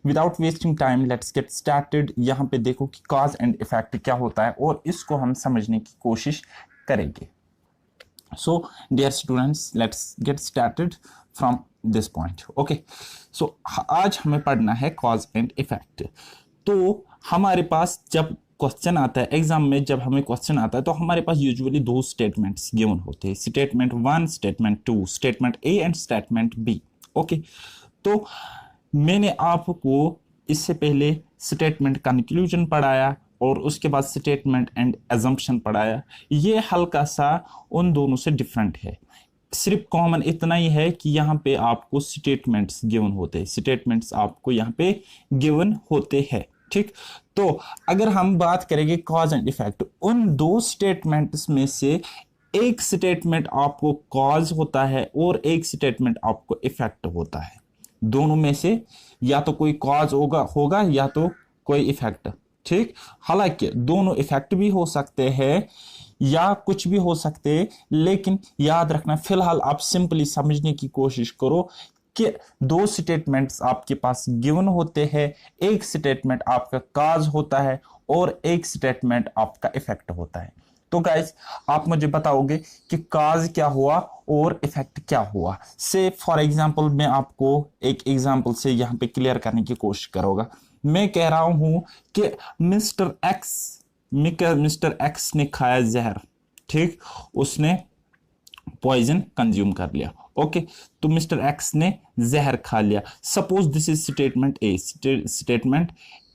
Without wasting time let's get started. यहाँ पे देखो कि कॉज एंड इफेक्ट क्या होता है और इसको हम समझने की कोशिश करेंगे। So dear students, let's get started from this point. Okay, so आज हमें पढ़ना है कॉज एंड इफेक्ट। तो हमारे पास जब क्वेश्चन आता है एग्जाम में, जब हमें क्वेश्चन आता है तो हमारे पास यूजुअली दो स्टेटमेंट्स गिवन होते हैं, statement 1, statement 2, statement A and statement B. Okay, तो मैंने आपको इससे पहले स्टेटमेंट कंक्लूजन पढ़ाया और उसके बाद स्टेटमेंट एंड अजम्पशन पढ़ाया। ये हल्का सा उन दोनों से डिफरेंट है, सिर्फ कॉमन इतना ही है कि यहाँ पे आपको स्टेटमेंट्स गिवन होते हैं, स्टेटमेंट्स आपको यहाँ पे गिवन होते हैं। ठीक, तो अगर हम बात करेंगे कॉज एंड इफेक्ट, उन दो स्टेटमेंट्स में से एक स्टेटमेंट आपको कॉज होता है और एक स्टेटमेंट आपको इफेक्ट होता है। दोनों में से या तो कोई कॉज होगा या तो कोई इफेक्ट। ठीक, हालांकि दोनों इफेक्ट भी हो सकते हैं या कुछ भी हो सकते हैं, लेकिन याद रखना फिलहाल आप सिंपली समझने की कोशिश करो कि दो स्टेटमेंट्स आपके पास गिवन होते हैं, एक स्टेटमेंट आपका कॉज होता है और एक स्टेटमेंट आपका इफेक्ट होता है। तो गाइस, आप मुझे बताओगे कि कॉज क्या हुआ और इफेक्ट क्या हुआ। से फॉर एग्जांपल मैं आपको एक एग्जांपल से यहां पे क्लियर करने की कोशिश करूंगा। मैं कह रहा हूं कि मिस्टर एक्स ने खाया जहर। ठीक, उसने पॉइजन कंज्यूम कर लिया। ओके, तो मिस्टर एक्स ने जहर खा लिया। Suppose this is statement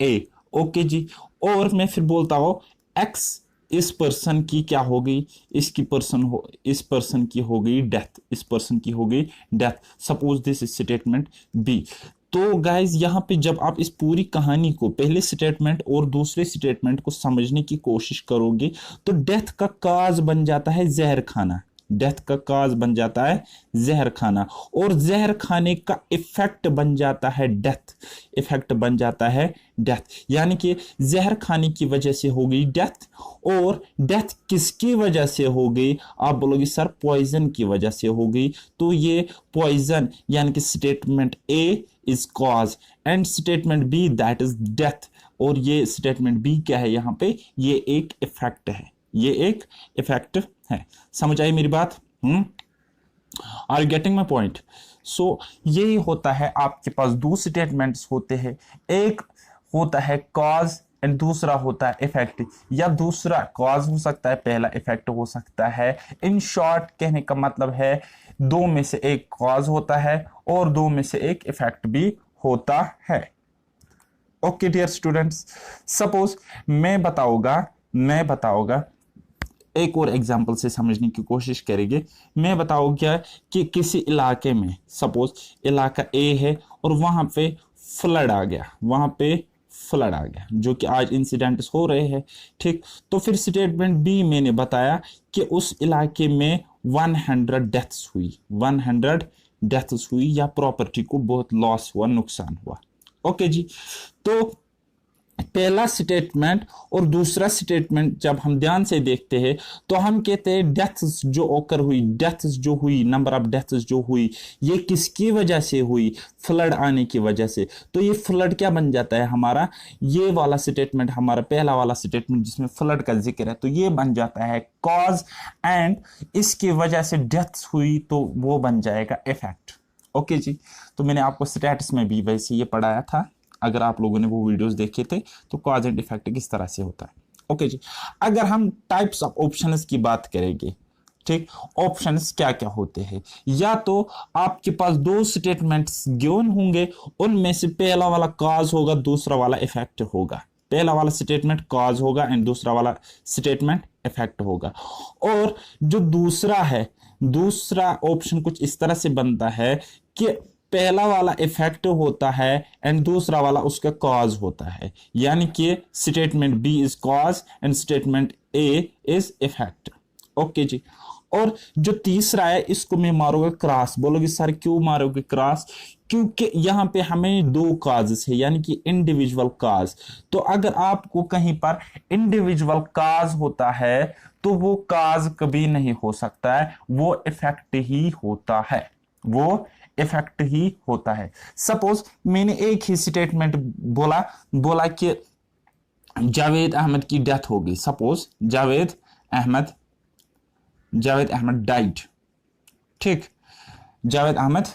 A. Okay ji, और मैं फिर बोलता हूं एक्स, इस पर्सन की क्या हो गई, इस पर्सन की हो गई डेथ, इस पर्सन की हो गई death. Suppose this is statement B. तो गाइज यहाँ पे जब आप इस पूरी कहानी को पहले स्टेटमेंट और दूसरे स्टेटमेंट को समझने की कोशिश करोगे तो डेथ का काज बन जाता है जहर खाना, डेथ का काज बन जाता है जहर खाना, और जहर खाने का इफेक्ट बन जाता है डेथ, इफेक्ट बन जाता है डेथ। यानी कि जहर खाने की वजह से हो गई डेथ, और डेथ किसकी वजह से हो गई, आप बोलोगे सर पॉइजन की वजह से हो गई। तो ये पॉइजन यानी कि statement A is cause and statement B that is death, और ये स्टेटमेंट बी क्या है यहाँ पे, ये एक इफेक्ट है, ये एक इफेक्ट है। समझ आई मेरी बात? Are you getting my point? So यही होता है, आपके पास दो स्टेटमेंट्स होते हैं, एक होता है कॉज एंड दूसरा होता है इफेक्ट, या दूसरा कॉज हो सकता है, पहला इफेक्ट हो सकता है। इन शॉर्ट कहने का मतलब है दो में से एक कॉज होता है और दो में से एक इफेक्ट भी होता है। ओके डियर स्टूडेंट्स, सपोज मैं बताऊंगा एक और एग्जांपल से समझने की कोशिश करेंगे। मैं बताऊंगा कि किसी इलाके में, सपोज इलाका ए है और वहां पे फ्लड आ गया, जो कि आज इंसिडेंट्स हो रहे हैं। ठीक, तो फिर स्टेटमेंट बी मैंने बताया कि उस इलाके में 100 डेथ्स हुई या प्रॉपर्टी को बहुत लॉस हुआ, नुकसान हुआ। ओके जी, तो पहला स्टेटमेंट और दूसरा स्टेटमेंट जब हम ध्यान से देखते हैं तो हम कहते हैं डेथ्स जो हुई, नंबर ऑफ डेथ्स जो हुई, ये किसकी वजह से हुई, फ्लड आने की वजह से। तो ये फ्लड क्या बन जाता है हमारा, ये वाला स्टेटमेंट, हमारा पहला वाला स्टेटमेंट जिसमें फ्लड का जिक्र है, तो ये बन जाता है कॉज, एंड इसकी वजह से डेथ्स हुई तो वो बन जाएगा इफेक्ट। ओके जी, तो मैंने आपको स्टैटिस में भी वैसे ये पढ़ाया था, अगर आप लोगों ने वो वीडियोस देखे थे, तो कॉज एंड इफेक्ट किस तरह से होता है। ओके जी, अगर हम टाइप्स ऑफ ऑप्शंस की बात करेंगे, ठीक, ऑप्शंस क्या क्या होते हैं, या तो आपके पास दो स्टेटमेंट्स गिवन होंगे, उनमें से पहला वाला कॉज होगा, दूसरा वाला इफेक्ट होगा। पहला वाला स्टेटमेंट कॉज होगा एंड दूसरा वाला स्टेटमेंट इफेक्ट होगा। और जो दूसरा ऑप्शन कुछ इस तरह से बनता है कि पहला वाला इफेक्ट होता है एंड दूसरा वाला उसका कॉज होता है, यानी कि statement B is cause and statement A is effect. Okay ji, और जो तीसरा है इसको मैं मारूंगा क्रॉस। बोलोगे सर क्यों मारोगे क्रॉस? क्योंकि यहां पे हमें दो काजेस है, यानी कि इंडिविजुअल काज। तो अगर आपको कहीं पर इंडिविजुअल काज होता है तो वो काज कभी नहीं हो सकता है, वो इफेक्ट ही होता है, वो इफेक्ट ही होता है। सपोज मैंने एक ही स्टेटमेंट बोला कि जावेद अहमद की डेथ हो गई। सपोज जावेद अहमद डाइड, ठीक, जावेद अहमद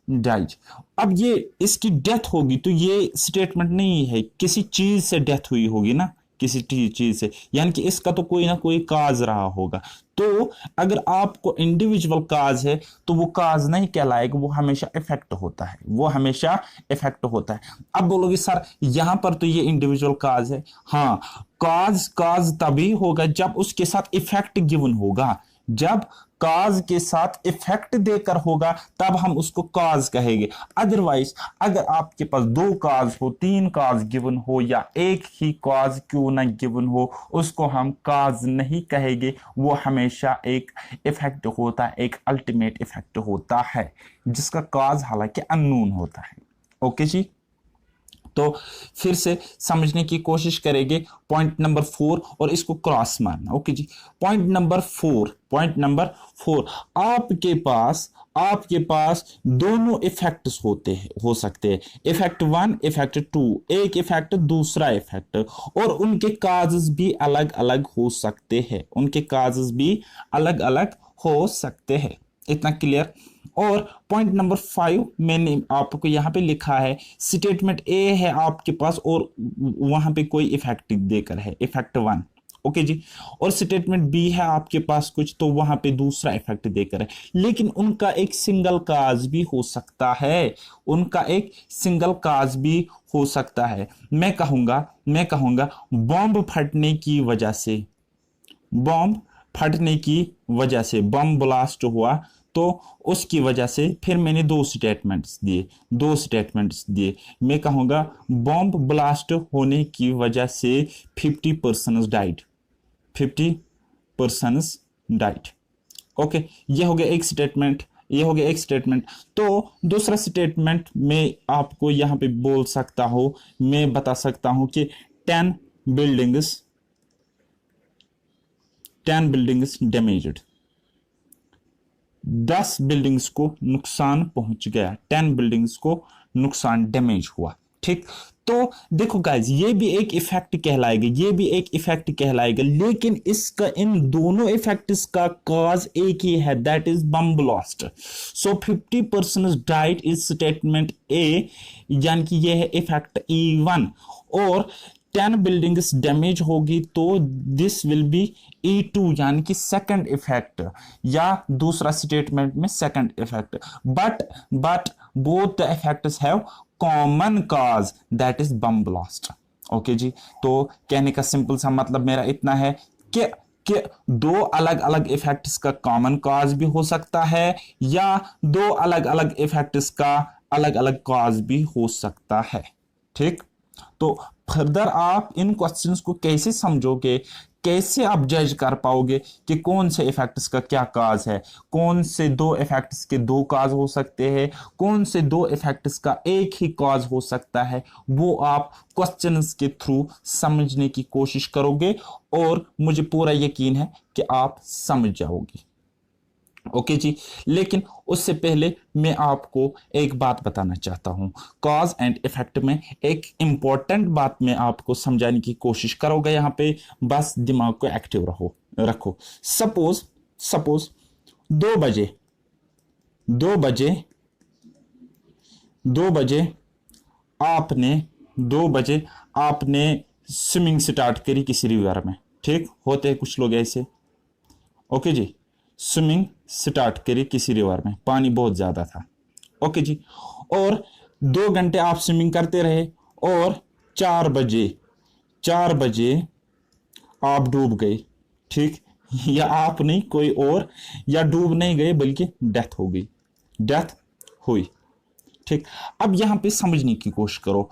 डाइड। अब ये इसकी डेथ होगी तो ये स्टेटमेंट नहीं है, किसी चीज से डेथ हुई होगी ना, किसी चीज से, यानी कि इसका तो कोई ना कोई काज रहा होगा। तो अगर आपको इंडिविजुअल काज है तो वो काज नहीं कहलाएगा, वो हमेशा इफेक्ट होता है, वो हमेशा इफेक्ट होता है। अब बोलोगे सर यहां पर तो ये इंडिविजुअल काज है। हाँ, काज तभी होगा जब उसके साथ इफेक्ट गिवन होगा, जब काज के साथ इफेक्ट देकर होगा तब हम उसको काज कहेंगे। अदरवाइज अगर आपके पास 2 काज हो, 3 काज गिवन हो, या एक ही काज क्यों ना गिवन हो, उसको हम काज नहीं कहेंगे, वो हमेशा एक इफेक्ट होता है, एक अल्टीमेट इफेक्ट होता है जिसका काज हालांकि अननोन होता है। ओके जी, तो फिर से समझने की कोशिश करेंगे पॉइंट नंबर 4 और इसको क्रॉस मारना। ओके जी, पॉइंट नंबर 4 आपके पास दोनों इफेक्ट्स हो सकते हैं, इफेक्ट 1 इफेक्ट 2, एक इफेक्ट दूसरा इफेक्ट, और उनके काजेस भी अलग अलग हो सकते हैं, उनके काजेस भी अलग अलग हो सकते हैं। इतना क्लियर। और पॉइंट नंबर 5 मैंने आपको यहां पे लिखा है, स्टेटमेंट ए है आपके पास और वहां पे कोई इफेक्ट देकर है, इफेक्ट 1। ओके जी, और स्टेटमेंट बी है आपके पास कुछ, तो वहां पे दूसरा इफेक्ट देकर है, लेकिन उनका एक सिंगल काज भी हो सकता है, उनका एक सिंगल काज भी हो सकता है। मैं कहूंगा बॉम्ब फटने की वजह से, बम ब्लास्ट हुआ तो उसकी वजह से, फिर मैंने 2 स्टेटमेंट्स दिए। मैं कहूंगा बॉम्ब ब्लास्ट होने की वजह से 50 पर्सन्स डाइड। ओके, ये हो गया एक स्टेटमेंट। तो दूसरा स्टेटमेंट मैं आपको यहां पे बोल सकता हूं, मैं बता सकता हूं कि 10 बिल्डिंग्स डैमेज्ड, 10 बिल्डिंग्स को नुकसान पहुंच गया, 10 बिल्डिंग्स को नुकसान डैमेज हुआ। ठीक, तो देखो गाइज ये भी एक इफेक्ट कहलाएगा, लेकिन इसका, इन दोनों इफेक्ट्स का कॉज एक ही है, that is bomb blast. So 50% died is statement ए, यानी कि ये है इफेक्ट E1, और 10 बिल्डिंग्स डैमेज होगी तो दिस विल बी E2, यानी कि सेकंड इफेक्ट, या दूसरा स्टेटमेंट में second effect. But both the effects have common cause, that is bomb blast. Okay ji, तो कहने का सिंपल सा मतलब मेरा इतना है कि 2 अलग अलग इफेक्ट्स का कॉमन कॉज भी हो सकता है, या 2 अलग अलग इफेक्ट्स का अलग अलग कॉज भी हो सकता है। ठीक, तो फर्दर आप इन क्वेश्चंस को कैसे समझोगे, कैसे आप जज कर पाओगे कि कौन से इफेक्ट्स का क्या काज है, कौन से 2 इफेक्ट्स के 2 काज हो सकते हैं, कौन से 2 इफेक्ट्स का एक ही काज हो सकता है, वो आप क्वेश्चंस के थ्रू समझने की कोशिश करोगे, और मुझे पूरा यकीन है कि आप समझ जाओगे। ओके जी, लेकिन उससे पहले मैं आपको एक बात बताना चाहता हूं, कॉज एंड इफेक्ट में एक इंपॉर्टेंट बात मैं आपको समझाने की कोशिश करूंगा, यहां पे बस दिमाग को एक्टिव रखो। सपोज 2 बजे आपने स्विमिंग स्टार्ट करी किसी रिवर में। ठीक, होते हैं कुछ लोग ऐसे। ओके जी, स्विमिंग स्टार्ट करी किसी रिवर में, पानी बहुत ज्यादा था। ओके जी, और 2 घंटे आप स्विमिंग करते रहे, और 4 बजे आप डूब गए। ठीक, या आप नहीं, कोई और, या डूब नहीं गए बल्कि डेथ हुई। ठीक, अब यहां पे समझने की कोशिश करो,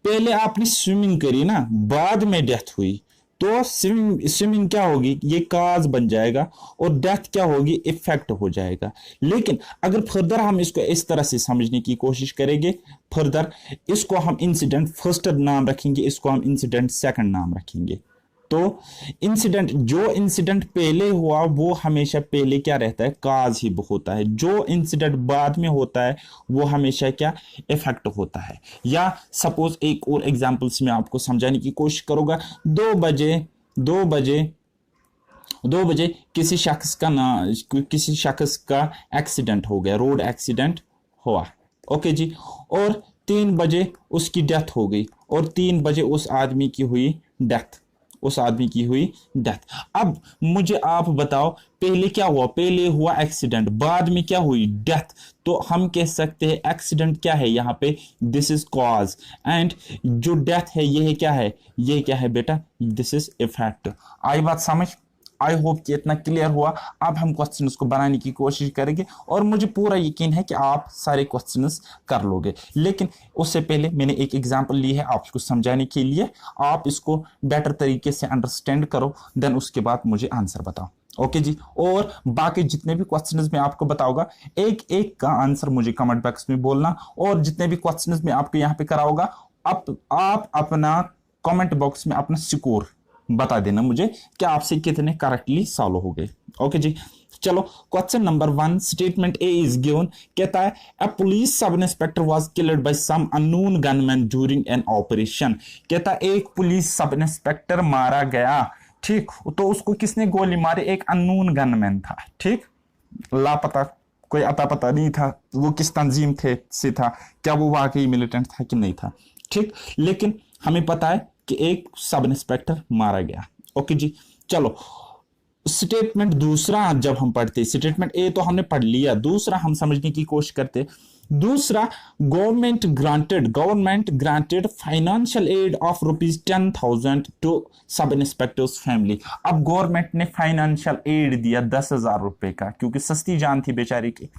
पहले आपने स्विमिंग करी ना, बाद में डेथ हुई, तो स्विमिंग क्या होगी, ये काज बन जाएगा, और डेथ क्या होगी, इफेक्ट हो जाएगा। लेकिन अगर फर्दर हम इसको इस तरह से समझने की कोशिश करेंगे, फर्दर इसको हम इंसिडेंट फर्स्ट नाम रखेंगे, इसको हम इंसिडेंट सेकंड नाम रखेंगे। तो इंसिडेंट, जो इंसिडेंट पहले हुआ वो हमेशा पहले क्या रहता है, काज ही होता है। जो इंसिडेंट बाद में होता है वो हमेशा क्या, इफेक्ट होता है। या सपोज एक और एग्जांपल्स में आपको समझाने की कोशिश करूंगा। 2 बजे किसी शख्स का एक्सीडेंट हो गया, रोड एक्सीडेंट हुआ, ओके जी। और 3 बजे उसकी डेथ हो गई, और 3 बजे उस आदमी की हुई डेथ। अब मुझे आप बताओ, पहले क्या हुआ, पहले हुआ एक्सीडेंट, बाद में क्या हुई, डेथ। तो हम कह सकते हैं एक्सीडेंट क्या है यहाँ पे, दिस इज कॉज, एंड जो डेथ है ये क्या है बेटा, दिस इज इफेक्ट। आई बात समझ? आई होप कि इतना क्लियर हुआ। अब हम क्वेश्चंस को बनाने की कोशिश करेंगे, और मुझे पूरा यकीन है कि आप सारे क्वेश्चंस कर लोगे। लेकिन उससे पहले मैंने एक एग्जांपल ली है आपको समझाने के लिए, आप इसको बेटर तरीके से अंडरस्टैंड करो, देन उसके बाद मुझे आंसर बताओ, ओके जी। और बाकी जितने भी क्वेश्चंस मैं आपको बताऊंगा, एक एक का आंसर मुझे कमेंट बॉक्स में बोलना, और जितने भी क्वेश्चंस मैं आपको यहाँ पे कराऊंगा, आप अपना कमेंट बॉक्स में अपना स्कोर बता देना मुझे कि आपसे कितने करेक्टली सॉल्व हो गए, ओके जी। चलो question number 1, statement A is given, कहता है a police sub inspector was killed by some unknown gunman during an operation. कहता है एक पुलिस सब इंस्पेक्टर मारा गया, ठीक, तो उसको किसने गोली मारी, एक अननोन गनमैन था, ठीक, लापता, कोई अता पता नहीं था वो किस तंजीम से था, क्या वो वाकई मिलिटेंट था कि नहीं था, ठीक। लेकिन हमें पता है कि एक सब इंस्पेक्टर मारा गया, ओके जी। चलो स्टेटमेंट दूसरा जब हम पढ़ते, स्टेटमेंट ए तो हमने पढ़ लिया, दूसरा हम समझने की कोशिश करते। दूसरा, government granted financial aid of ₹10,000 to sub inspectors family. अब गवर्नमेंट ने फाइनेंशियल एड दिया 10,000 रुपए का, क्योंकि सस्ती जान थी बेचारी की,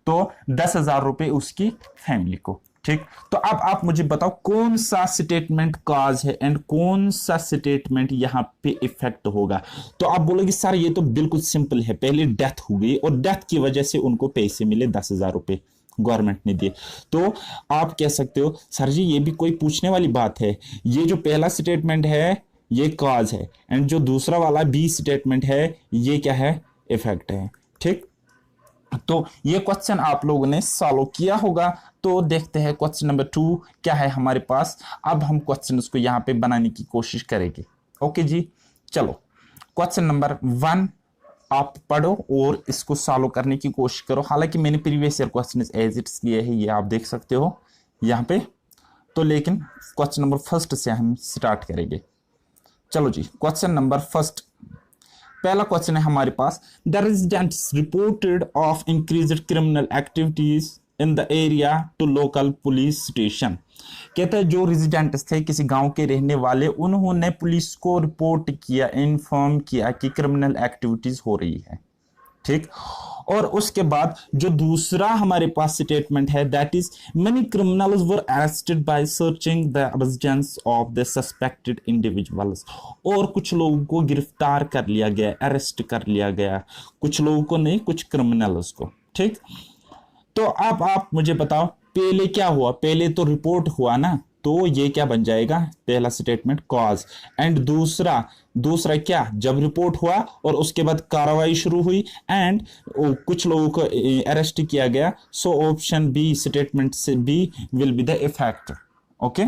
तो 10,000 रुपए उसकी फैमिली को, ठीक। तो अब आप मुझे बताओ कौन सा स्टेटमेंट काज है एंड कौन सा स्टेटमेंट यहां पे इफेक्ट होगा। तो आप बोलोगे सर ये तो बिल्कुल सिंपल है, पहले डेथ हो गई और डेथ की वजह से उनको पैसे मिले 10,000 रुपए गवर्नमेंट ने दिए। तो आप कह सकते हो सर जी ये भी कोई पूछने वाली बात है, ये जो पहला स्टेटमेंट है ये काज है, एंड जो दूसरा वाला बी स्टेटमेंट है ये क्या है, इफेक्ट है, ठीक। तो ये क्वेश्चन आप लोगों ने सॉल्व किया होगा। तो देखते हैं क्वेश्चन नंबर 2 क्या है हमारे पास। अब हम क्वेश्चन को यहां पे बनाने की कोशिश करेंगे, ओके जी। चलो क्वेश्चन नंबर 1 आप पढ़ो और इसको सॉल्व करने की कोशिश करो। हालांकि मैंने previous year question as it's लिए है, ये आप देख सकते हो यहाँ पे। तो लेकिन क्वेश्चन नंबर 1 से हम स्टार्ट करेंगे। चलो जी, क्वेश्चन नंबर 1, पहला क्वेश्चन है हमारे पास, the residents reported of increased criminal activities in the area to local police station. कहते हैं जो रेजिडेंट्स थे, किसी गांव के रहने वाले, उन्होंने पुलिस को रिपोर्ट किया, इन्फॉर्म किया कि क्रिमिनल एक्टिविटीज हो रही है, ठीक। और उसके बाद जो दूसरा हमारे पास स्टेटमेंट है, that is many criminals were arrested by searching the residence of the suspected individuals. और कुछ लोगों को गिरफ्तार कर लिया गया, अरेस्ट कर लिया गया, कुछ लोगों को नहीं, कुछ क्रिमिनल्स को, ठीक। तो अब आप मुझे बताओ पहले क्या हुआ, पहले तो रिपोर्ट हुआ ना, तो ये क्या बन जाएगा, पहला स्टेटमेंट कॉज, एंड दूसरा क्या, जब रिपोर्ट हुआ और उसके बाद कार्रवाई शुरू हुई एंड कुछ लोगों को अरेस्ट किया गया, सो ऑप्शन बी स्टेटमेंट से B will be the effect, okay.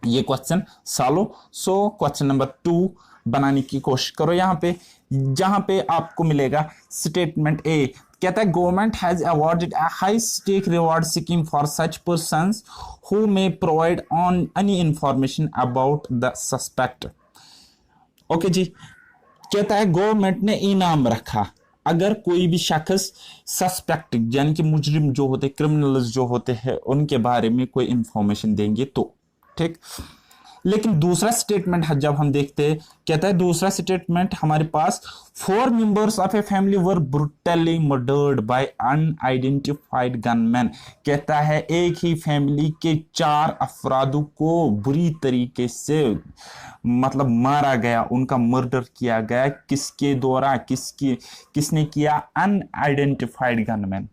ये question solve. So question number 2 बनाने की कोशिश करो यहाँ पे, जहां पे आपको मिलेगा स्टेटमेंट ए, कहता है government has awarded a high stake reward scheme for such persons who may provide on any information about the suspect, okay ji. कहता है गवर्नमेंट ने इनाम रखा अगर कोई भी शख्स सस्पेक्ट यानी कि मुजरिम जो होते, क्रिमिनल्स जो होते हैं, उनके बारे में कोई इंफॉर्मेशन देंगे तो, ठीक। लेकिन दूसरा स्टेटमेंट जब हम देखते हैं, कहता है दूसरा स्टेटमेंट हमारे पास 4 members of a family were brutally murdered by unidentified gunman. कहता है एक ही फैमिली के 4 अफरादों को बुरी तरीके से मतलब मारा गया, उनका मर्डर किया गया, किसके द्वारा, किसने किया, अनआइडेंटिफाइड गनमैन,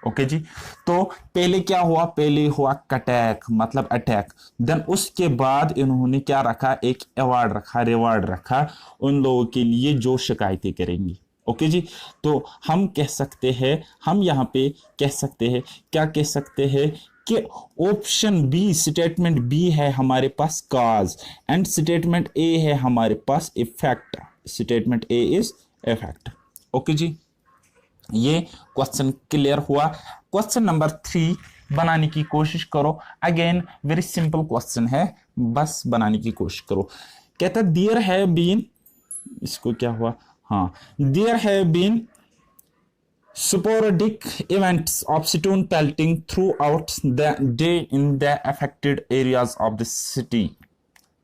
ओके जी। तो पहले क्या हुआ, पहले हुआ कटैक मतलब अटैक, देन उसके बाद इन्होंने क्या रखा, एक अवार्ड रखा, रिवार्ड रखा उन लोगों के लिए जो शिकायतें करेंगी। ओके जी। तो हम कह सकते हैं, हम यहाँ पे कह सकते हैं, क्या कह सकते हैं कि ऑप्शन बी, स्टेटमेंट बी है हमारे पास काज, एंड स्टेटमेंट ए है हमारे पास effect. Statement A is effect. Okay ji, ये क्वेश्चन क्लियर हुआ। क्वेश्चन नंबर 3 बनाने की कोशिश करो। अगेन वेरी सिंपल क्वेश्चन है, बस बनाने की कोशिश करो। कहता देयर हैव बीन, इसको क्या हुआ, हाँ, there have been sporadic events of stone pelting throughout the day in the affected areas of the city।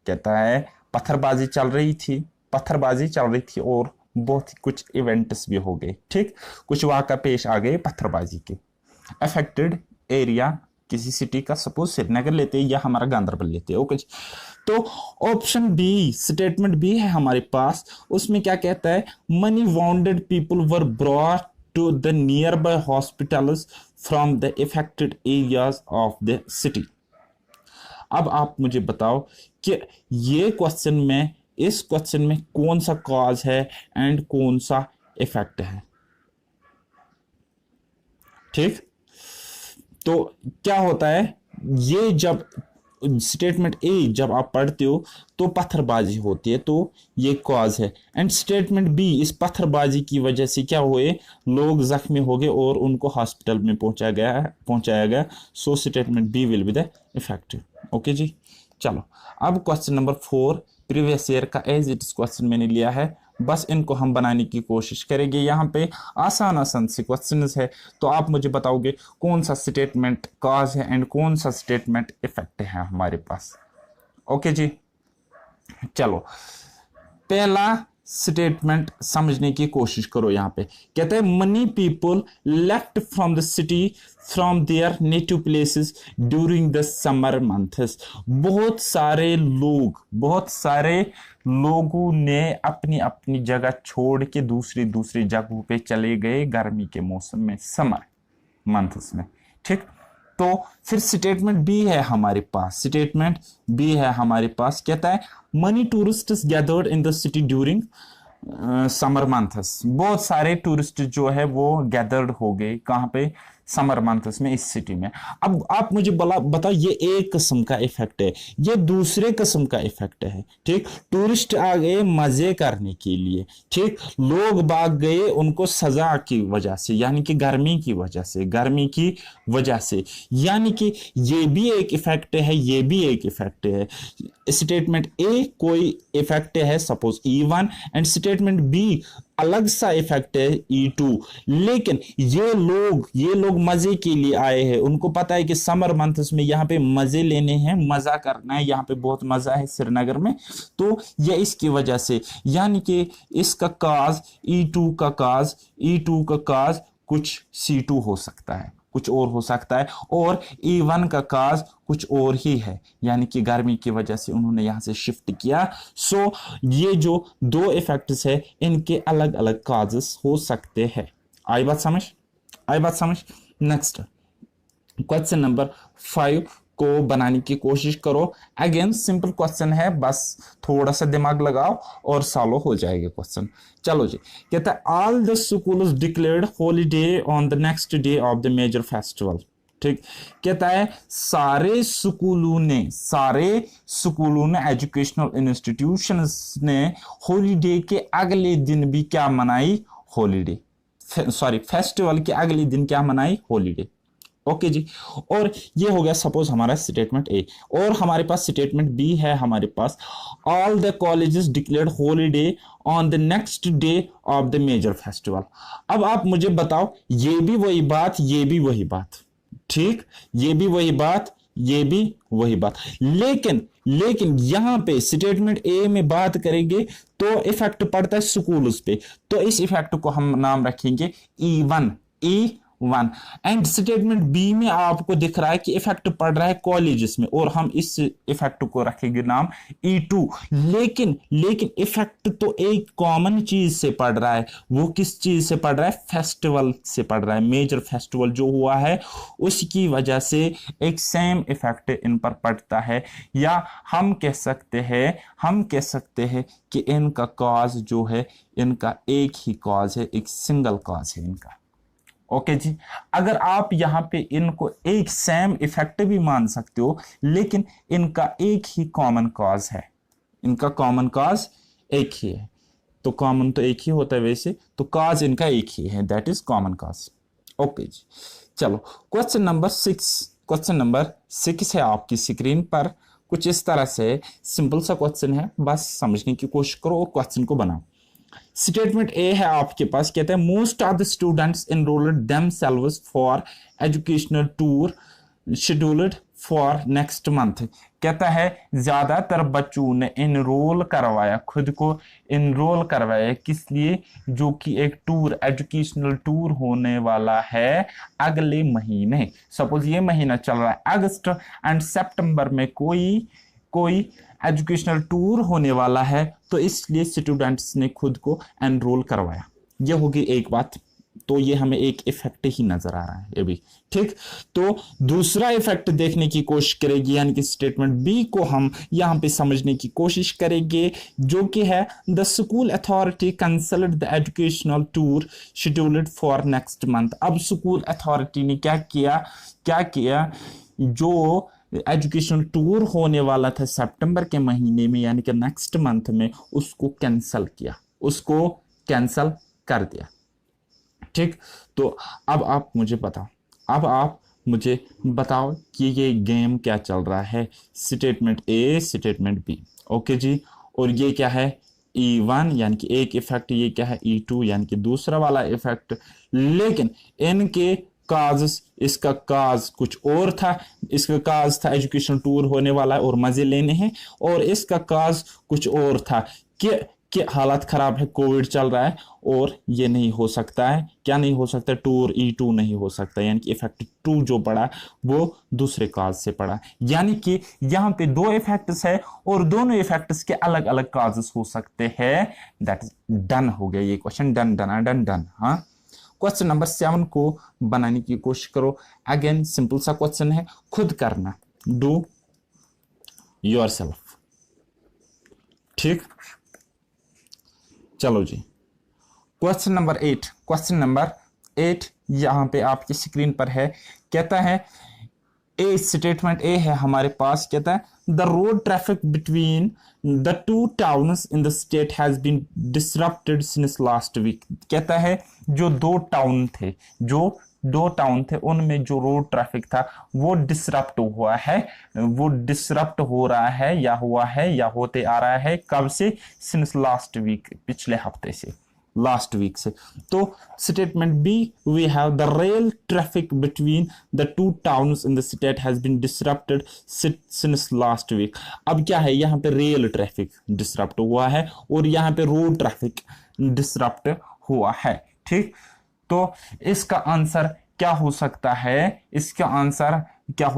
कहता है पत्थरबाजी चल रही थी, पत्थरबाजी चल रही थी और बहुत ही कुछ इवेंट्स भी हो गए, ठीक, कुछ वाक़ा पेश आ गए पत्थरबाजी के। अफेक्टेड एरिया किसी सिटी का, सपोज श्रीनगर लेते हैं या हमारा गांधरबल लेते हैं। ओके, तो ऑप्शन बी, स्टेटमेंट बी है हमारे पास, उसमें क्या कहता है, many wounded people were brought to the near by hospitals from the affected areas of the city. अब आप मुझे बताओ कि ये क्वेश्चन में, इस क्वेश्चन में कौन सा कॉज है एंड कौन सा इफेक्ट है, ठीक। तो क्या होता है, ये जब स्टेटमेंट ए जब आप पढ़ते हो तो पत्थरबाजी होती है, तो ये कॉज है, एंड स्टेटमेंट बी, इस पत्थरबाजी की वजह से क्या हुए, लोग जख्मी हो गए और उनको हॉस्पिटल में पहुंचाया गया। So statement B will be the effective. Okay जी, चलो अब क्वेश्चन नंबर 4 प्रीवियस ईयर का एज इट इज क्वेश्चन मैंने लिया है, बस इनको हम बनाने की कोशिश करेंगे। यहाँ पे आसान आसान से क्वेश्चन है, तो आप मुझे बताओगे कौन सा स्टेटमेंट कॉज है एंड कौन सा स्टेटमेंट इफेक्ट है हमारे पास। ओके जी, चलो पहला स्टेटमेंट समझने की कोशिश करो। यहाँ पे कहते हैं money people left from the city from there native places during the summer months. बहुत सारे लोगों ने अपनी अपनी जगह छोड़ के दूसरी दूसरी जगहों पे चले गए गर्मी के मौसम में, समर मंथ्स में, ठीक। तो फिर स्टेटमेंट बी है हमारे पास, स्टेटमेंट बी है हमारे पास, कहता है money tourists gathered in the city during summer months. बहुत सारे टूरिस्ट जो है वो गैदर्ड हो गए, कहाँ पे, समर मंथ्स में, इस सिटी में। अब आप मुझे बताओ, ये एक किस्म का इफेक्ट है, ये दूसरे किस्म का इफेक्ट है, ठीक। टूरिस्ट आ गए मजे करने के लिए, ठीक, लोग भाग गए उनको सजा की वजह से, यानी कि गर्मी की वजह से, यानी कि ये भी एक इफेक्ट है, ये भी एक इफेक्ट है। स्टेटमेंट ए कोई इफेक्ट है, suppose E1, and statement B अलग सा इफेक्ट है E2। लेकिन ये लोग मजे के लिए आए हैं, उनको पता है कि समर मंथ्स में यहाँ पे मजे लेने हैं, मजा करना है, यहाँ पे बहुत मजा है श्रीनगर में, तो ये इसकी वजह से, यानी कि इसका काज E2 का काज कुछ C2 हो सकता है, कुछ और हो सकता है, और E1 का काज कुछ और ही है, यानी कि गर्मी की वजह से उन्होंने यहां से शिफ्ट किया। सो ये जो दो इफेक्ट्स है इनके अलग अलग काजेस हो सकते हैं। आई बात समझ। नेक्स्ट क्वेश्चन नंबर 5 को बनाने की कोशिश करो। अगेन सिंपल क्वेश्चन है, बस थोड़ा सा दिमाग लगाओ और सॉल्व हो जाएगा क्वेश्चन। चलो जी, कहता है all the schools declared holiday on the next day of the major festival, ठीक। कहता है सारे स्कूलों ने एजुकेशनल इंस्टीट्यूशंस ने हॉलीडे के अगले दिन भी क्या मनाई, फेस्टिवल के अगले दिन क्या मनाई, हॉलीडे। ओके जी, और ये हो गया सपोज हमारा स्टेटमेंट ए, और हमारे पास स्टेटमेंट बी है हमारे पास, all the colleges declared holiday on the next day of the major festival. अब आप मुझे बताओ, ये भी वही बात, ये भी वही बात, ठीक, ये भी वही बात, ये भी वही बात, लेकिन यहां पे स्टेटमेंट ए में बात करेंगे तो इफेक्ट पड़ता है स्कूल्स पे, तो इस इफेक्ट को हम नाम रखेंगे E1 one. And statement B में आपको दिख रहा है कि इफेक्ट पड़ रहा है कॉलेजेस में, और हम इस इफेक्ट को रखेंगे नाम E2। लेकिन इफेक्ट तो एक कॉमन चीज से पड़ रहा है। वो किस चीज से पड़ रहा है? फेस्टिवल से पड़ रहा है। मेजर फेस्टिवल जो हुआ है उसकी वजह से एक सेम इफेक्ट इन पर पड़ता है। या हम कह सकते हैं कि इनका कॉज जो है, इनका एक ही कॉज है, एक सिंगल कॉज है इनका। ओके जी। अगर आप यहां पे इनको एक सेम इफेक्ट भी मान सकते हो, लेकिन इनका एक ही कॉमन कॉज है, इनका कॉमन कॉज एक ही है। तो कॉमन तो एक ही होता है वैसे, तो कॉज इनका एक ही है, that is common cause. Okay जी। चलो क्वेश्चन नंबर 6 है आपकी स्क्रीन पर। कुछ इस तरह से सिंपल सा क्वेश्चन है, बस समझने की कोशिश करो और क्वेश्चन को बनाओ। स्टेटमेंट ए है आपके पास, कहता है most of the students enrolled themselves for educational tour scheduled for next month. कहता है ज्यादातर बच्चों ने इनरोल करवाया, खुद को इनरोल करवाया, किस लिए? जो कि एक टूर, एजुकेशनल टूर होने वाला है अगले महीने। सपोज ये महीना चल रहा है अगस्त एंड सितंबर में कोई एजुकेशनल टूर होने वाला है, तो इसलिए स्टूडेंट्स ने खुद को एनरोल करवाया। ये होगी एक बात। तो ये हमें एक इफेक्ट ही नजर आ रहा है ये भी, ठीक। तो दूसरा इफेक्ट देखने की कोशिश करेगी, यानी कि स्टेटमेंट बी को हम यहां पे समझने की कोशिश करेंगे, जो कि है the school authority cancelled the educational tour scheduled for next month. अब स्कूल अथॉरिटी ने क्या किया, जो एजुकेशनल टूर होने वाला था सितंबर के महीने में, यानी कि नेक्स्ट मंथ में, उसको कैंसल कर दिया, ठीक। तो अब आप मुझे बताओ कि ये गेम क्या चल रहा है। Statement A, statement B, okay ji. और ये क्या है? E1 यानी कि एक इफेक्ट, ये क्या है? E2 यानी कि दूसरा वाला इफेक्ट। लेकिन इनके काज, इसका काज कुछ और था। इसका काज था एजुकेशन टूर होने वाला है और मजे लेने हैं, और इसका काज कुछ और था कि हालत खराब है, कोविड चल रहा है, और ये नहीं हो सकता है। क्या नहीं हो सकता? टूर E2 नहीं हो सकता, यानी कि इफेक्ट 2 जो पड़ा वो दूसरे काज से पड़ा। यानी कि यहाँ पे दो इफेक्ट्स है और दोनों इफेक्ट्स के अलग अलग काजेस हो सकते हैं। दैट इज डन हो गया ये क्वेश्चन, डन। हाँ, क्वेश्चन नंबर 7 को बनाने की कोशिश करो। अगेन सिंपल सा क्वेश्चन है, खुद करना, डू योरसेल्फ, ठीक। चलो जी, क्वेश्चन नंबर 8 यहां पे आपकी स्क्रीन पर है। कहता है ए, स्टेटमेंट ए है हमारे पास। कहता है the road traffic between the two towns in the state has been disrupted since last week. कहता है जो दो टाउन थे उनमें जो रोड ट्रैफिक था वो डिसरप्ट हो रहा है या हुआ है या होते आ रहा है। कब से? सिंस लास्ट वीक, पिछले हफ्ते से, लास्ट वीक से। तो statement B, we have the rail traffic between the two towns in the state has been disrupted since last week. अब क्या है, यहाँ पे रेल ट्रैफिक डिसरप्ट हुआ है और यहाँ पे रोड ट्रैफिक डिसरप्ट हुआ है, ठीक। तो इसका आंसर क्या हो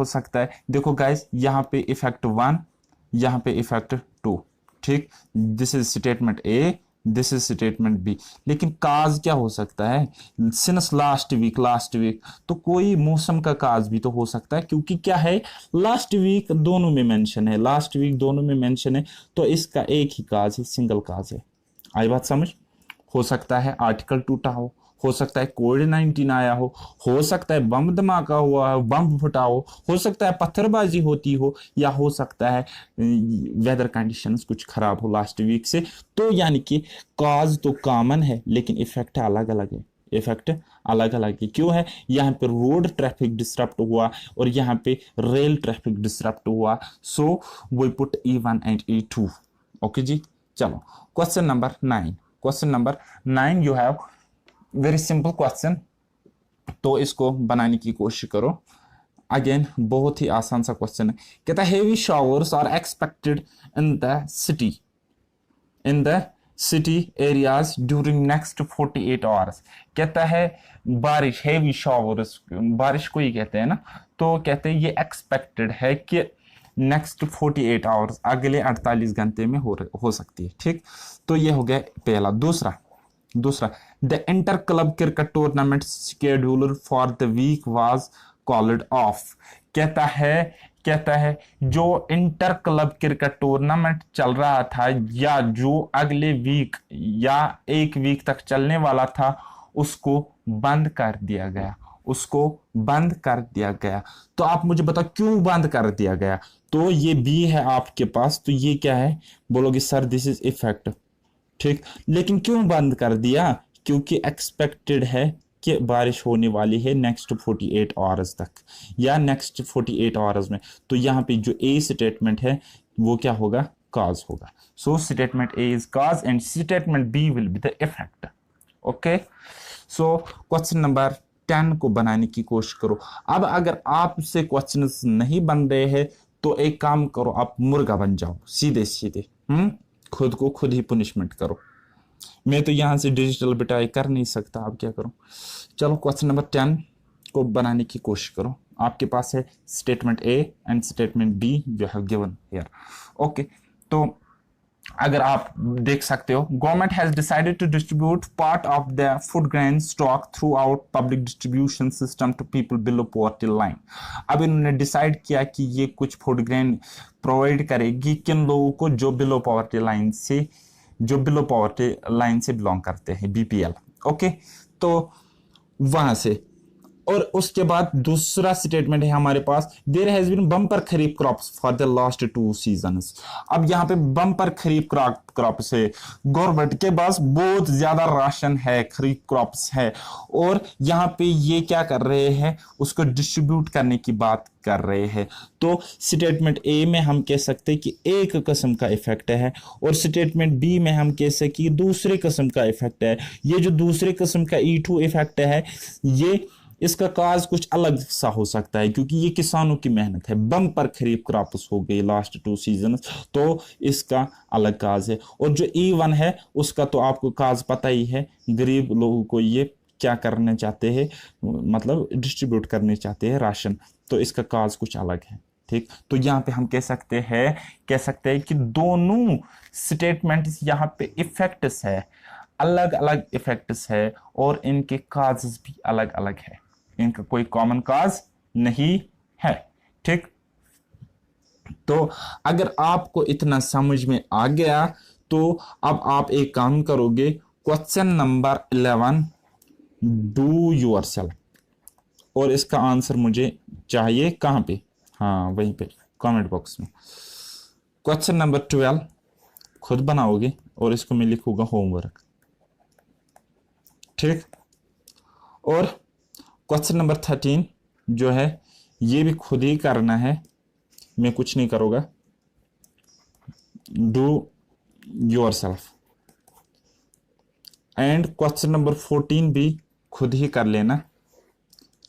सकता है? देखो गाइस, यहाँ पे इफेक्ट 1, यहाँ पे इफेक्ट 2, ठीक। This is statement A, this is statement B. लेकिन काज क्या हो सकता है? सिंस लास्ट वीक, तो कोई मौसम का काज भी तो हो सकता है, क्योंकि क्या है, लास्ट वीक दोनों में मेंशन है, तो इसका एक ही काज है, सिंगल काज है। आई बात समझ? हो सकता है आर्टिकल टूटा हो सकता है कोविड-19 आया हो सकता है बम धमाका हुआ हो, बम फटा हो सकता है पत्थरबाजी होती हो, या हो सकता है वेदर कंडीशंस कुछ खराब हो लास्ट वीक से। तो यानी कि कॉज तो कॉमन है, लेकिन इफेक्ट अलग अलग है। क्यों है? यहाँ पे रोड ट्रैफिक डिसरप्ट हुआ और यहाँ पे रेल ट्रैफिक डिसरप्ट हुआ। So we put E1 and E2। Okay जी। चलो question number 9 you have very simple question. तो इसको बनाने की कोशिश करो। अगेन बहुत ही आसान सा क्वेश्चन है। कहता है heavy showers are expected in the city areas during next 48 hours. कहता है बारिश, हेवी शॉवर्स, बारिश को ही कहते हैं ना, तो कहते हैं ये एक्सपेक्टेड है कि नेक्स्ट 48 आवर्स, अगले 48 घंटे में हो सकती है। ठीक, तो ये हो गया पहला। दूसरा the inter club cricket tournament scheduler for the week was called off. कहता है जो इंटर क्लब क्रिकेट टूर्नामेंट चल रहा था या जो अगले वीक या एक वीक तक चलने वाला था उसको बंद कर दिया गया। तो आप मुझे बताओ क्यों बंद कर दिया गया? तो ये बी है आपके पास, तो ये क्या है? बोलोगे सर दिस इज इफेक्ट। ठीक, लेकिन क्यों बंद कर दिया? क्योंकि एक्सपेक्टेड है कि बारिश होने वाली है नेक्स्ट 48 आवर्स तक या नेक्स्ट 48 आवर्स में। तो यहाँ पे जो ए स्टेटमेंट है वो क्या होगा? कॉज होगा। So statement A is cause and statement B will be the effect. Okay, so question number 10 को बनाने की कोशिश करो। अब अगर आपसे क्वेश्चंस नहीं बन रहे हैं तो एक काम करो, आप मुर्गा बन जाओ सीधे खुद को खुद ही पनिशमेंट करो। मैं तो यहां से डिजिटल बिटाई कर नहीं सकता, आप क्या करूं? चलो क्वेश्चन नंबर 10 को बनाने की कोशिश करो। आपके पास है statement A and statement B जो है गिवन हियर। ओके, तो अगर आप देख सकते हो, government has decided to distribute part of the food grain stock throughout public distribution system to people below poverty line. अब इन्होंने डिसाइड किया कि ये कुछ फूड ग्रेन प्रोवाइड करेगी किन लोगों को? जो बिलो पॉवर्टी लाइन से बिलोंग करते हैं, बीपीएल। ओके, तो वहां से। और उसके बाद दूसरा स्टेटमेंट है हमारे पास, there has been bumper kharif crops for the last 2 seasons. अब यहाँ पे बम्पर खरीफ क्रॉप्स है, गवर्नमेंट के पास बहुत ज्यादा राशन है, खरीफ क्रॉप्स है, और यहाँ पे ये क्या कर रहे हैं? उसको डिस्ट्रीब्यूट करने की बात कर रहे हैं। तो स्टेटमेंट ए में हम कह सकते हैं कि एक किस्म का इफेक्ट है, और स्टेटमेंट बी में हम कह सकते कि दूसरे किस्म का इफेक्ट है। ये जो दूसरे किस्म का E2 इफेक्ट है, ये इसका काज कुछ अलग सा हो सकता है, क्योंकि ये किसानों की मेहनत है। बम्पर खरीफ क्रॉप्स हो गई लास्ट 2 सीजन, तो इसका अलग काज है। और जो E1 है उसका तो आपको काज पता ही है, गरीब लोगों को ये क्या करना चाहते हैं, मतलब डिस्ट्रीब्यूट करने चाहते हैं राशन, तो इसका काज कुछ अलग है। ठीक, तो यहाँ पे हम कह सकते हैं कि दोनों स्टेटमेंट्स यहाँ पे इफेक्ट्स है, अलग अलग इफेक्ट्स है, और इनके काजेस भी अलग अलग है, इनका कोई कॉमन काज नहीं है। ठीक, तो अगर आपको इतना समझ में आ गया तो अब आप एक काम करोगे, क्वेश्चन नंबर 11 डू योरसेल्फ, और इसका आंसर मुझे चाहिए कहां पे? हाँ, वहीं पे कमेंट बॉक्स में। क्वेश्चन नंबर 12 खुद बनाओगे और इसको मैं लिखूंगा होमवर्क। ठीक, और क्वेश्चन नंबर 13 जो है ये भी खुद ही करना है, मैं कुछ नहीं करूंगा। Do yourself. And question number 14 भी खुद ही कर लेना।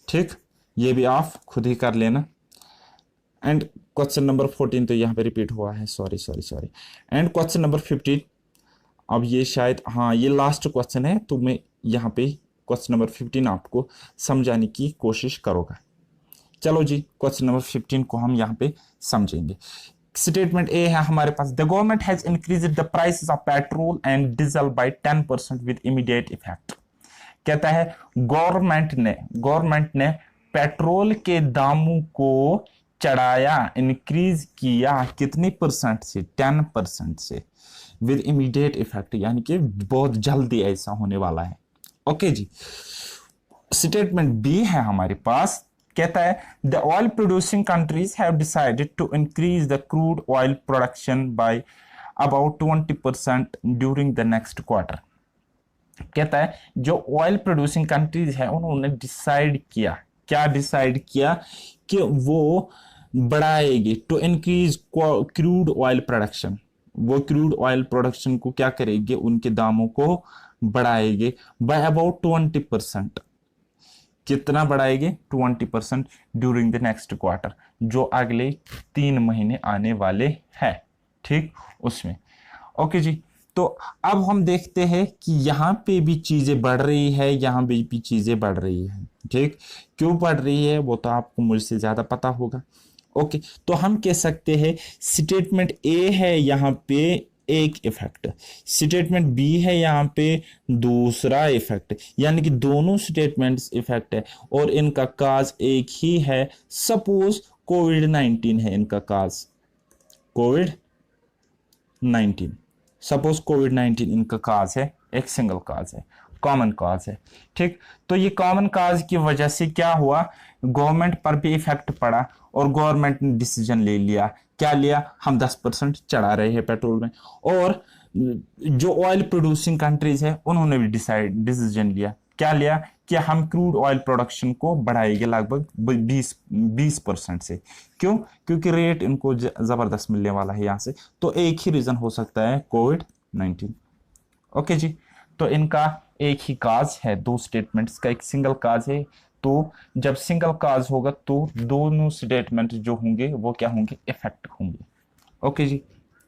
ठीक, ये भी आप खुद ही कर लेना। एंड क्वेश्चन नंबर 14 तो यहाँ पे रिपीट हुआ है, सॉरी। एंड क्वेश्चन नंबर 15, अब ये शायद, हाँ ये लास्ट क्वेश्चन है, तो मैं यहाँ पे क्वेश्चन नंबर 15 आपको समझाने की कोशिश करूँगा। चलो जी, क्वेश्चन नंबर 15 को हम यहाँ पे समझेंगे। स्टेटमेंट ए है हमारे पास, the government has increased the prices of petrol and diesel by 10% with immediate effect. कहता है गवर्नमेंट ने पेट्रोल के दामों को चढ़ाया, इंक्रीज किया कितने परसेंट से? 10% से, विद इमीडिएट इफेक्ट, यानी कि बहुत जल्दी ऐसा होने वाला है। ओके जी, स्टेटमेंट बी है हमारे पास, कहता है the oil producing countries have decided to increase the crude oil production by about 20% during the next quarter. कहता है जो ऑयल प्रोड्यूसिंग कंट्रीज है उन्होंने डिसाइड किया, क्या डिसाइड किया? कि वो बढ़ाएगी, to increase crude oil production, वो क्रूड ऑयल प्रोडक्शन को क्या करेगी? उनके दामों को बढ़ाएंगे बाय अबाउट 20%। कितना बढ़ाएंगे? 20% ड्यूरिंग द नेक्स्ट क्वार्टर, जो अगले 3 महीने आने वाले हैं। ठीक, उसमें। ओके जी, तो अब हम देखते हैं कि यहाँ पे भी चीजें बढ़ रही है, यहाँ पे भी चीजें बढ़ रही है। ठीक, क्यों बढ़ रही है वो तो आपको मुझसे ज्यादा पता होगा। ओके, तो हम कह सकते हैं स्टेटमेंट ए है यहाँ पे एक इफेक्ट, स्टेटमेंट बी है यहाँ पे दूसरा इफेक्ट, यानी कि दोनों स्टेटमेंट्स इफेक्ट है और इनका काज एक ही है। सपोज कोविड-19 है इनका काज, कोविड-19, सपोज कोविड-19 इनका काज है, एक सिंगल काज है, कॉमन काज है। ठीक, तो ये कॉमन काज की वजह से क्या हुआ, गवर्नमेंट पर भी इफेक्ट पड़ा और गवर्नमेंट ने डिसीजन ले लिया। क्या लिया, हम 10% चढ़ा रहे हैं पेट्रोल में, और जो ऑयल प्रोड्यूसिंग कंट्रीज है उन्होंने भी डिसीजन लिया। क्या लिया कि हम क्रूड ऑयल प्रोडक्शन को बढ़ाएंगे लगभग 20% से। क्यों, क्योंकि रेट इनको जबरदस्त मिलने वाला है यहाँ से। तो एक ही रीजन हो सकता है कोविड-19। ओके जी, तो इनका एक ही काज है, दो स्टेटमेंट्स का एक सिंगल काज है। तो जब सिंगल काज होगा तो दोनों स्टेटमेंट जो होंगे वो क्या होंगे, इफेक्ट होंगे। ओके जी,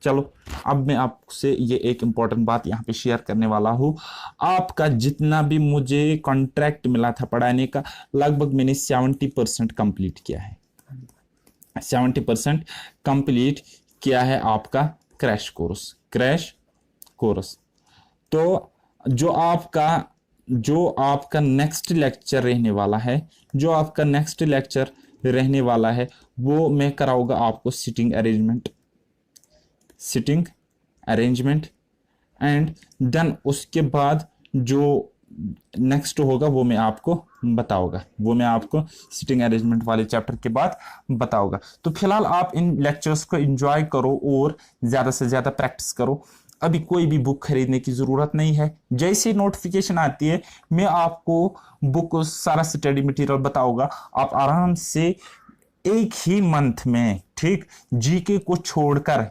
चलो अब मैं आपसे ये एक इंपॉर्टेंट बात यहाँ पे शेयर करने वाला हूँ। आपका जितना भी मुझे कॉन्ट्रैक्ट मिला था पढ़ाने का, लगभग मैंने 70% कंप्लीट किया है, 70% कंप्लीट किया है आपका क्रैश कोर्स। तो जो आपका नेक्स्ट लेक्चर रहने वाला है, वो मैं कराऊंगा आपको सिटिंग अरेंजमेंट एंड देन उसके बाद जो नेक्स्ट होगा वो मैं आपको सिटिंग अरेंजमेंट वाले चैप्टर के बाद बताऊंगा। तो फिलहाल आप इन लेक्चर्स को एंजॉय करो और ज़्यादा से ज़्यादा प्रैक्टिस करो। अभी कोई भी बुक खरीदने की ज़रूरत नहीं है, जैसे नोटिफिकेशन आती है मैं आपको बुक सारा स्टडी मटेरियल बताऊंगा। आप आराम से एक ही मंथ में, ठीक, जीके को छोड़कर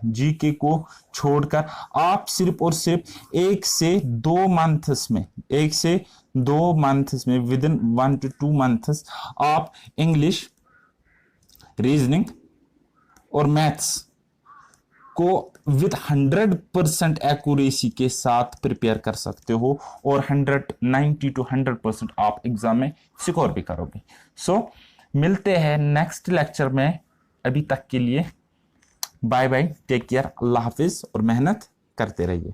आप सिर्फ और सिर्फ 1 से 2 मंथ्स में विद इन 1 to 2 मंथ्स आप इंग्लिश, रीजनिंग और मैथ्स को विद 100% एक्यूरेसी के साथ प्रिपेयर कर सकते हो और 90 to 100% आप एग्जाम में स्कोर भी करोगे। सो मिलते हैं नेक्स्ट लेक्चर में। अभी तक के लिए बाय बाय, टेक केयर, अल्लाह हाफिज और मेहनत करते रहिए।